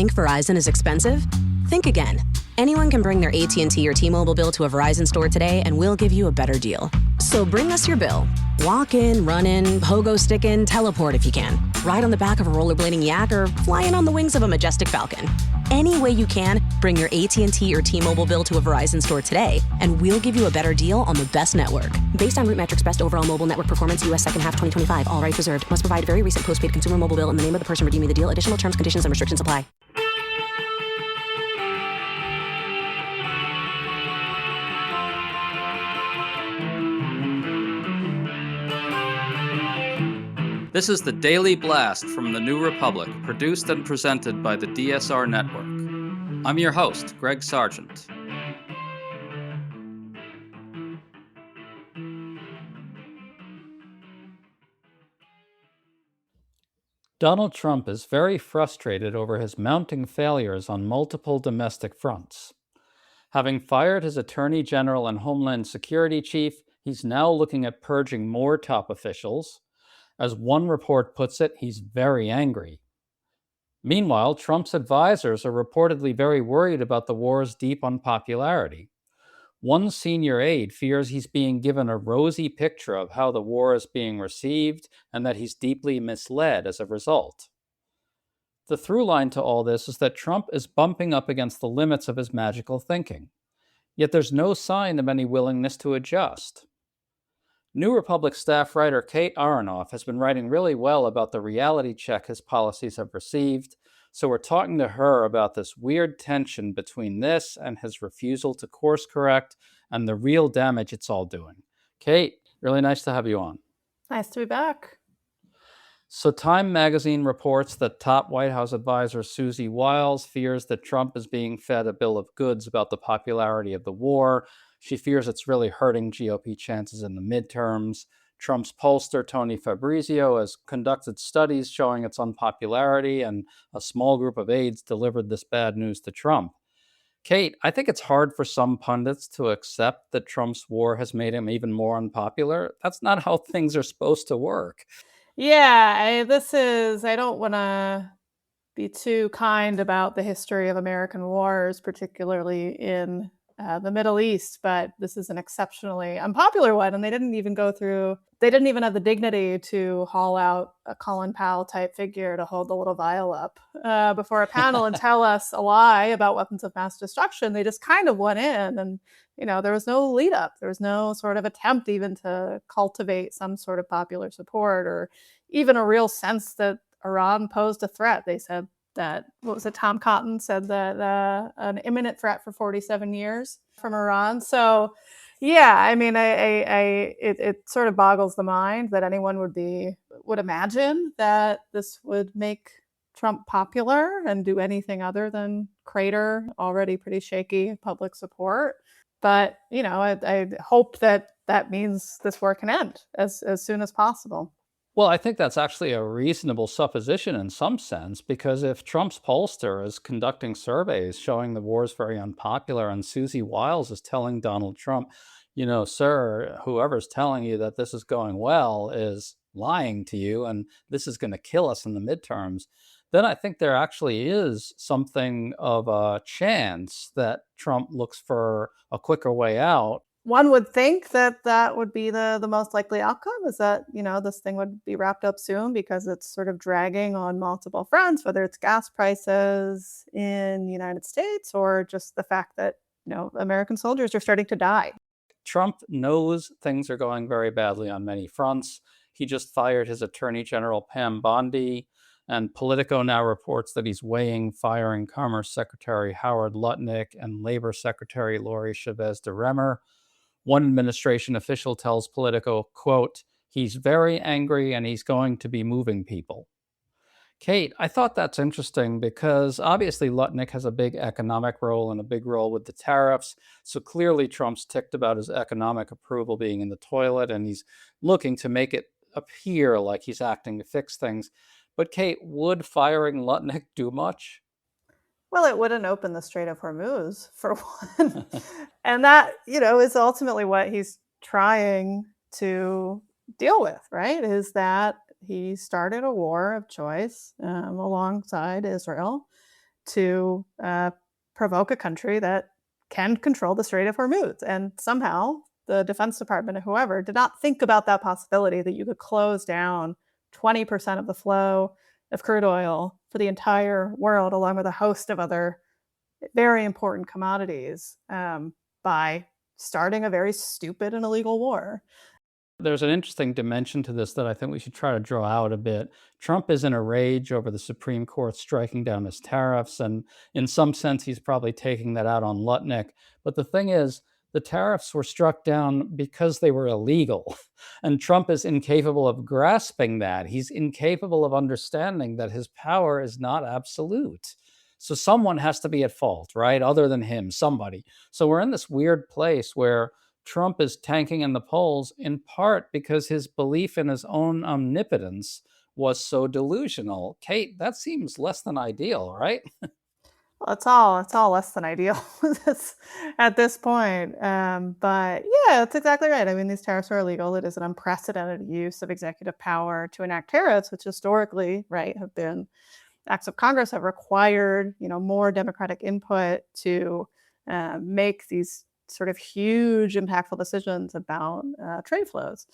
Think Verizon is expensive? Think again. Anyone can bring their AT&T or T-Mobile bill to a Verizon store today and we'll give you a better deal. So bring us your bill. Walk in, run in, pogo stick in, teleport if you can. Ride on the back of a rollerblading yak or fly in on the wings of a majestic falcon. Any way you can, bring your AT&T or T-Mobile bill to a Verizon store today and we'll give you a better deal on the best network. Based on RootMetrics Best Overall Mobile Network Performance, U.S. Second Half 2025. All rights reserved. Must provide very recent postpaid consumer mobile bill in the name of the person redeeming the deal. Additional terms, conditions, and restrictions apply. This is the Daily Blast from the New Republic, produced and presented by the DSR Network. I'm your host, Greg Sargent. Donald Trump is very frustrated over his mounting failures on multiple domestic fronts. Having fired his Attorney General and Homeland Security Chief, he's now looking at purging more top officials. As one report puts it, he's very angry. Meanwhile, Trump's advisors are reportedly very worried about the war's deep unpopularity. One senior aide fears he's being given a rosy picture of how the war is being received and that he's deeply misled as a result. The through line to all this is that Trump is bumping up against the limits of his magical thinking. Yet there's no sign of any willingness to adjust. New Republic staff writer Kate Aronoff has been writing really well about the reality check his policies have received, so we're talking to her about this weird tension between this and his refusal to course correct and the real damage it's all doing. Kate, really nice to have you on. Nice to be back. So Time magazine reports that top White House advisor Susie Wiles fears that Trump is being fed a bill of goods about the popularity of the war. She fears it's really hurting GOP chances in the midterms. Trump's pollster, Tony Fabrizio, has conducted studies showing its unpopularity, and a small group of aides delivered this bad news to Trump. Kate, I think it's hard for some pundits to accept that Trump's war has made him even more unpopular. That's not how things are supposed to work. Yeah, I don't want to be too kind about the history of American wars, particularly in the Middle East, but this is an exceptionally unpopular one. And they didn't even have the dignity to haul out a Colin Powell type figure to hold the little vial up before a panel and tell us a lie about weapons of mass destruction. They just kind of went in and, there was no lead up. There was no sort of attempt even to cultivate some sort of popular support or even a real sense that Iran posed a threat. They said that, Tom Cotton said that an imminent threat for 47 years from Iran. So, yeah, I mean, it sort of boggles the mind that anyone would imagine that this would make Trump popular and do anything other than crater already pretty shaky public support. But, I hope that means this war can end as soon as possible. Well, I think that's actually a reasonable supposition in some sense, because if Trump's pollster is conducting surveys showing the war is very unpopular and Susie Wiles is telling Donald Trump, sir, whoever's telling you that this is going well is lying to you and this is going to kill us in the midterms, then I think there actually is something of a chance that Trump looks for a quicker way out. One would think that would be the most likely outcome, is that, this thing would be wrapped up soon because it's sort of dragging on multiple fronts, whether it's gas prices in the United States or just the fact that, American soldiers are starting to die. Trump knows things are going very badly on many fronts. He just fired his Attorney General Pam Bondi, and Politico now reports that he's weighing firing Commerce Secretary Howard Lutnick and Labor Secretary Lori Chavez DeRemer. One administration official tells Politico, quote, he's very angry and he's going to be moving people. Kate, I thought that's interesting because obviously Lutnick has a big economic role and a big role with the tariffs. So clearly Trump's ticked about his economic approval being in the toilet and he's looking to make it appear like he's acting to fix things. But Kate, would firing Lutnick do much? Well, it wouldn't open the Strait of Hormuz, for one. And that, is ultimately what he's trying to deal with, right? Is that he started a war of choice alongside Israel. to provoke a country that can control the Strait of Hormuz. And somehow the Defense Department or whoever did not think about that possibility that you could close down 20% of the flow of crude oil for the entire world, along with a host of other very important commodities, by starting a very stupid and illegal war. There's an interesting dimension to this that I think we should try to draw out a bit. Trump is in a rage over the Supreme Court striking down his tariffs, and in some sense, he's probably taking that out on Lutnick. But the thing is, the tariffs were struck down because they were illegal, and Trump is incapable of grasping that. He's incapable of understanding that his power is not absolute. So someone has to be at fault, right? Other than him, somebody. So we're in this weird place where Trump is tanking in the polls in part because his belief in his own omnipotence was so delusional. Kate, that seems less than ideal, right? Well, it's all less than ideal at this point. But yeah, that's exactly right. I mean, these tariffs are illegal. It is an unprecedented use of executive power to enact tariffs, which historically, right, have been acts of Congress have required, more democratic input to make these sort of huge, impactful decisions about trade flows.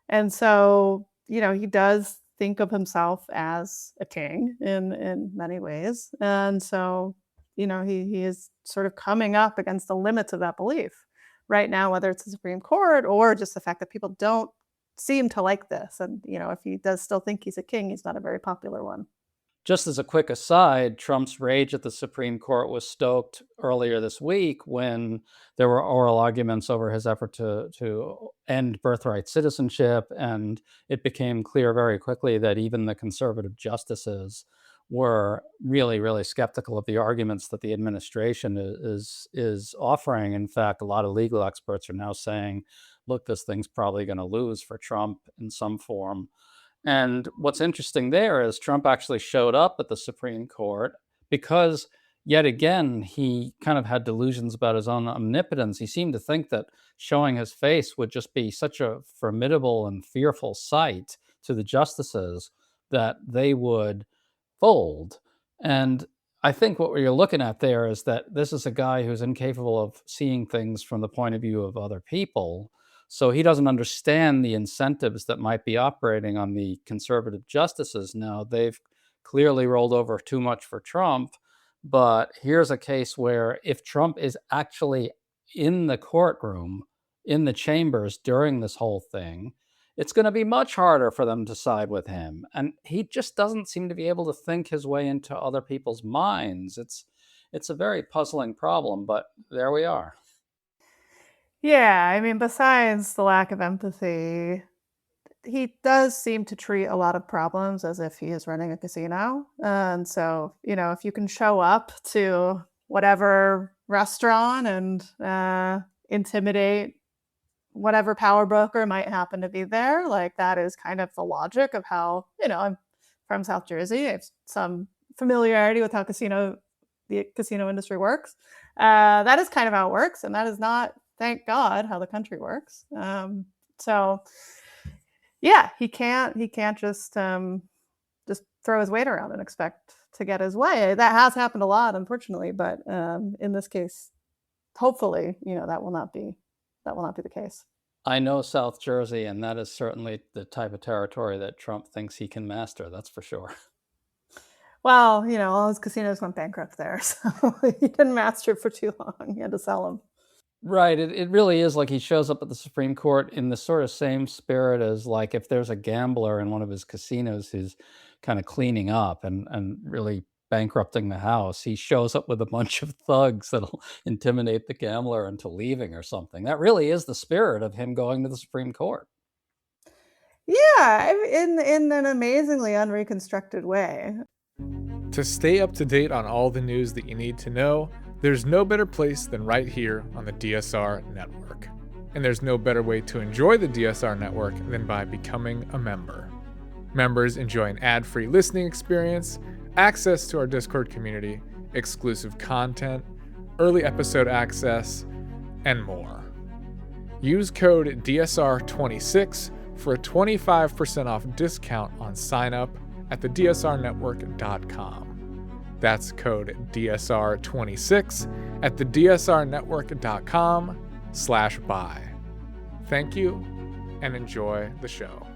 And so, he does think of himself as a king in many ways. And so, he is sort of coming up against the limits of that belief right now, whether it's the Supreme Court or just the fact that people don't seem to like this. And, if he does still think he's a king, he's not a very popular one. Just as a quick aside, Trump's rage at the Supreme Court was stoked earlier this week when there were oral arguments over his effort to end birthright citizenship. And it became clear very quickly that even the conservative justices were really, really skeptical of the arguments that the administration is offering. In fact, a lot of legal experts are now saying, look, this thing's probably going to lose for Trump in some form. And what's interesting there is Trump actually showed up at the Supreme Court because, yet again, he kind of had delusions about his own omnipotence. He seemed to think that showing his face would just be such a formidable and fearful sight to the justices that they would fold. And I think what you're looking at there is that this is a guy who's incapable of seeing things from the point of view of other people. So he doesn't understand the incentives that might be operating on the conservative justices. Now, they've clearly rolled over too much for Trump, but here's a case where if Trump is actually in the courtroom, in the chambers during this whole thing, it's going to be much harder for them to side with him. And he just doesn't seem to be able to think his way into other people's minds. It's a very puzzling problem, but there we are. Yeah, I mean, besides the lack of empathy, he does seem to treat a lot of problems as if he is running a casino. And so, if you can show up to whatever restaurant and intimidate whatever power broker might happen to be there, like that is kind of the logic of how, I'm from South Jersey. I have some familiarity with how the casino industry works. That is kind of how it works. And that is not, thank God, how the country works. So yeah, he can't just throw his weight around and expect to get his way. That has happened a lot, unfortunately, but in this case, hopefully, that will not be the case. I know South Jersey, and that is certainly the type of territory that Trump thinks he can master. That's for sure. Well, all his casinos went bankrupt there, so he didn't master it for too long. He had to sell them. Right. It really is like he shows up at the Supreme Court in the sort of same spirit as like if there's a gambler in one of his casinos who's kind of cleaning up and really bankrupting the house. He shows up with a bunch of thugs that'll intimidate the gambler into leaving or something. That really is the spirit of him going to the Supreme Court. Yeah, in an amazingly unreconstructed way. To stay up to date on all the news that you need to know, there's no better place than right here on the DSR Network. And there's no better way to enjoy the DSR Network than by becoming a member. Members enjoy an ad-free listening experience, access to our Discord community, exclusive content, early episode access, and more. Use code DSR26 for a 25% off discount on sign up at thedsrnetwork.com. That's code DSR26 at thedsrnetwork.com/buy. Thank you and enjoy the show.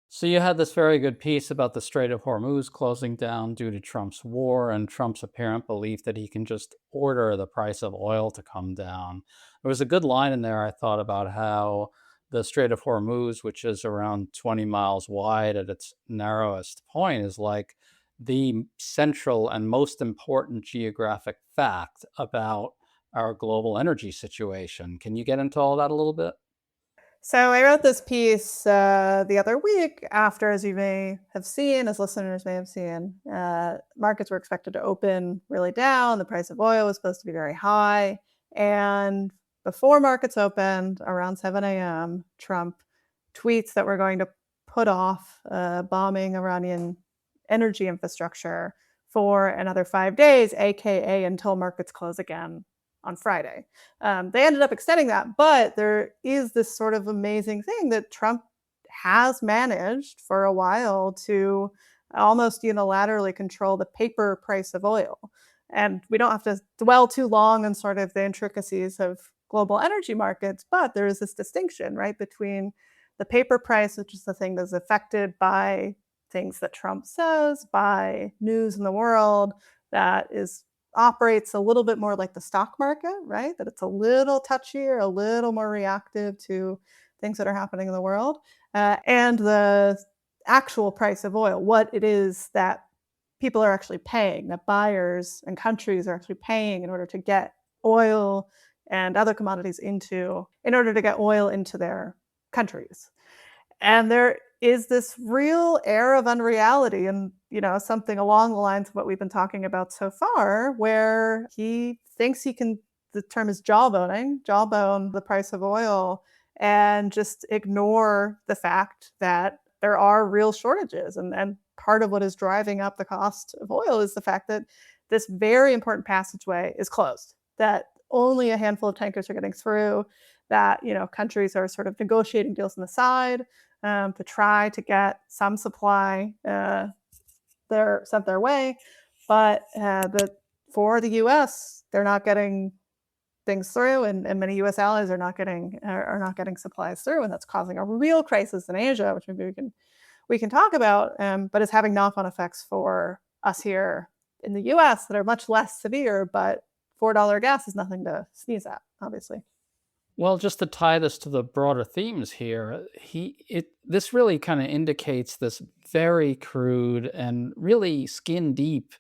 So you had this very good piece about the Strait of Hormuz closing down due to Trump's war and Trump's apparent belief that he can just order the price of oil to come down. There was a good line in there, I thought, about how the Strait of Hormuz, which is around 20 miles wide at its narrowest point, is like the central and most important geographic fact about our global energy situation. Can you get into all that a little bit? So I wrote this piece the other week after, as you may have seen, as listeners may have seen, markets were expected to open really down. The price of oil was supposed to be very high. And before markets opened, around 7 a.m., Trump tweets that we're going to put off bombing Iranian energy infrastructure for another 5 days, aka until markets close again on Friday. They ended up extending that, but there is this sort of amazing thing that Trump has managed for a while to almost unilaterally control the paper price of oil. And we don't have to dwell too long on sort of the intricacies of global energy markets, but there is this distinction, right, between the paper price, which is the thing that's affected by things that Trump says, by news in the world, that operates a little bit more like the stock market, right? That it's a little touchier, a little more reactive to things that are happening in the world. And the actual price of oil, what it is that people are actually paying, that buyers and countries are actually paying in order to get oil and other commodities in order to get oil into their countries. And there is this real air of unreality and, something along the lines of what we've been talking about so far, where he thinks he can, the term is jawbone the price of oil and just ignore the fact that there are real shortages. And part of what is driving up the cost of oil is the fact that this very important passageway is closed, that only a handful of tankers are getting through, that, countries are sort of negotiating deals on the side to try to get some supply sent their way. But for the U.S., they're not getting things through, and many U.S. allies are not getting supplies through, and that's causing a real crisis in Asia, which maybe we can talk about, but it's having knock-on effects for us here in the U.S. that are much less severe. But $4 gas is nothing to sneeze at, obviously. Well, just to tie this to the broader themes here, this really kind of indicates this very crude and really skin deep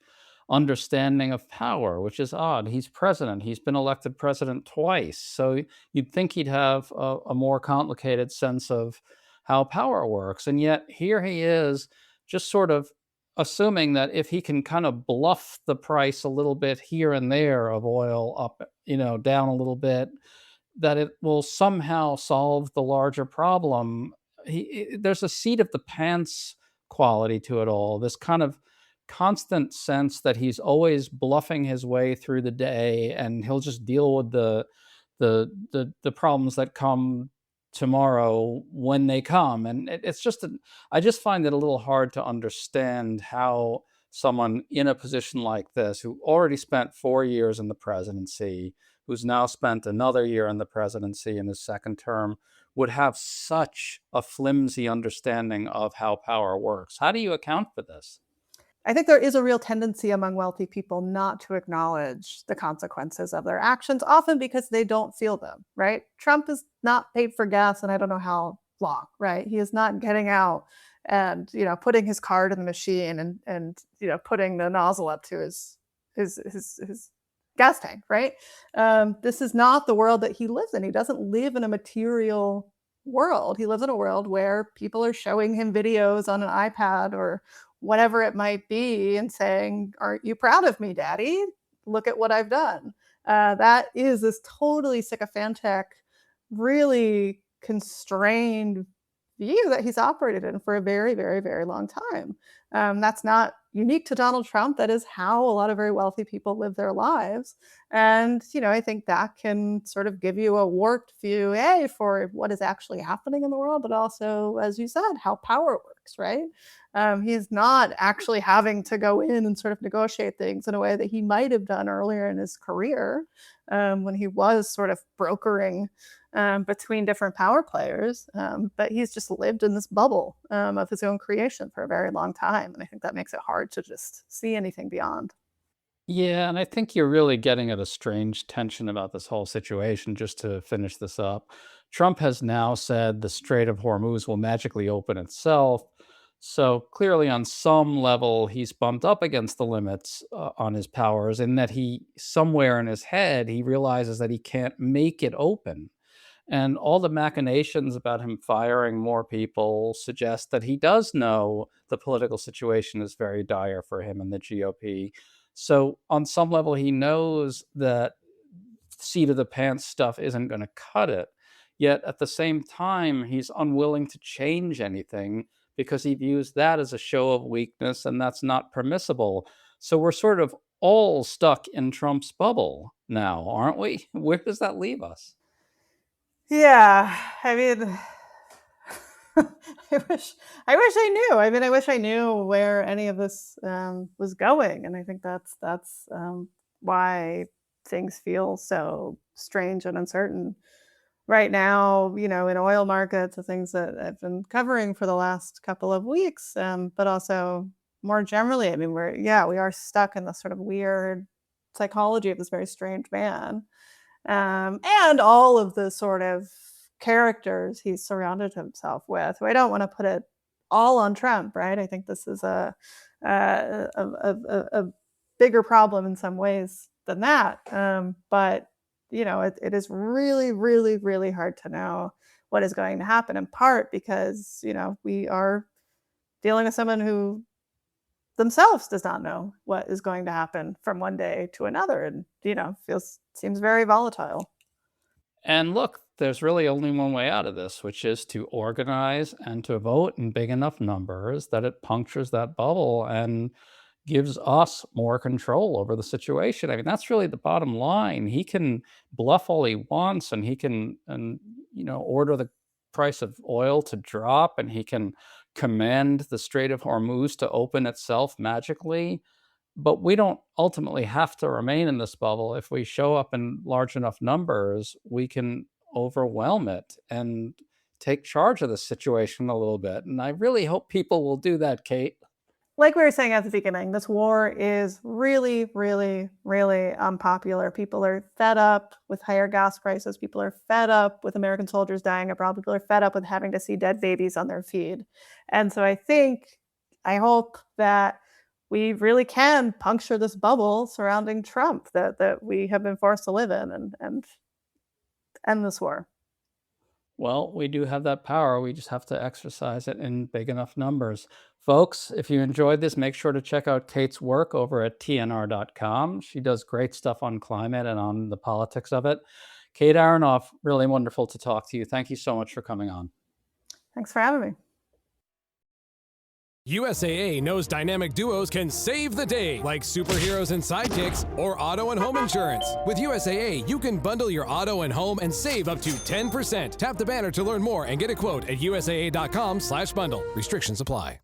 understanding of power, which is odd. He's president. He's been elected president twice. So you'd think he'd have a more complicated sense of how power works. And yet here he is just sort of assuming that if he can kind of bluff the price a little bit here and there of oil up, down a little bit, that it will somehow solve the larger problem. There's a seat of the pants quality to it all. This kind of constant sense that he's always bluffing his way through the day, and he'll just deal with the problems that come tomorrow when they come. And it's just I just find it a little hard to understand how someone in a position like this, who already spent 4 years in the presidency, who's now spent another year in the presidency in his second term, would have such a flimsy understanding of how power works. How do you account for this? I think there is a real tendency among wealthy people not to acknowledge the consequences of their actions, often because they don't feel them, right? Trump is not paid for gas, and I don't know how long, right? He is not getting out and, putting his card in the machine and putting the nozzle up to his gas tank, right? This is not the world that he lives in. He doesn't live in a material world. He lives in a world where people are showing him videos on an iPad or whatever it might be and saying, "Aren't you proud of me, Daddy? Look at what I've done." That is this totally sycophantic, really constrained view that he's operated in for a very, very, very long time. That's not unique to Donald Trump. That is how a lot of very wealthy people live their lives. And, I think that can sort of give you a warped view, for what is actually happening in the world, but also, as you said, how power works, right? He's not actually having to go in and sort of negotiate things in a way that he might have done earlier in his career, when he was sort of brokering between different power players. But he's just lived in this bubble of his own creation for a very long time. And I think that makes it hard to just see anything beyond. Yeah, and I think you're really getting at a strange tension about this whole situation. Just to finish this up, Trump has now said the Strait of Hormuz will magically open itself. So clearly, on some level, he's bumped up against the limits on his powers, in that he, somewhere in his head, he realizes that he can't make it open. And all the machinations about him firing more people suggest that he does know the political situation is very dire for him and the GOP. So, on some level, he knows that seat of the pants stuff isn't going to cut it. Yet at the same time, he's unwilling to change anything because he views that as a show of weakness, and that's not permissible. So, we're sort of all stuck in Trump's bubble now, aren't we? Where does that leave us? Yeah, I mean, I wish I knew. I mean, I wish I knew where any of this was going, and I think that's why things feel so strange and uncertain right now. In oil markets, the things that I've been covering for the last couple of weeks, but also more generally. I mean, we are stuck in this sort of weird psychology of this very strange man. And all of the sort of characters he's surrounded himself with. I don't want to put it all on Trump, right? I think this is a bigger problem in some ways than that. But it is really, really, really hard to know what is going to happen. In part because we are dealing with someone who themselves does not know what is going to happen from one day to another, and seems very volatile. And look, there's really only one way out of this, which is to organize and to vote in big enough numbers that it punctures that bubble and gives us more control over the situation. I mean, that's really the bottom line. He can bluff all he wants, and he can order the price of oil to drop, and he can command the Strait of Hormuz to open itself magically. But we don't ultimately have to remain in this bubble. If we show up in large enough numbers, we can overwhelm it and take charge of the situation a little bit. And I really hope people will do that, Kate. Like we were saying at the beginning, this war is really, really, really unpopular. People are fed up with higher gas prices. People are fed up with American soldiers dying abroad. People are fed up with having to see dead babies on their feed. And so I hope that we really can puncture this bubble surrounding Trump that we have been forced to live in, and end this war. Well, we do have that power. We just have to exercise it in big enough numbers. Folks, if you enjoyed this, make sure to check out Kate's work over at tnr.com. She does great stuff on climate and on the politics of it. Kate Aronoff, really wonderful to talk to you. Thank you so much for coming on. Thanks for having me. USAA knows dynamic duos can save the day, like superheroes and sidekicks, or auto and home insurance. With USAA, you can bundle your auto and home and save up to 10%. Tap the banner to learn more and get a quote at usaa.com/bundle. Restrictions apply.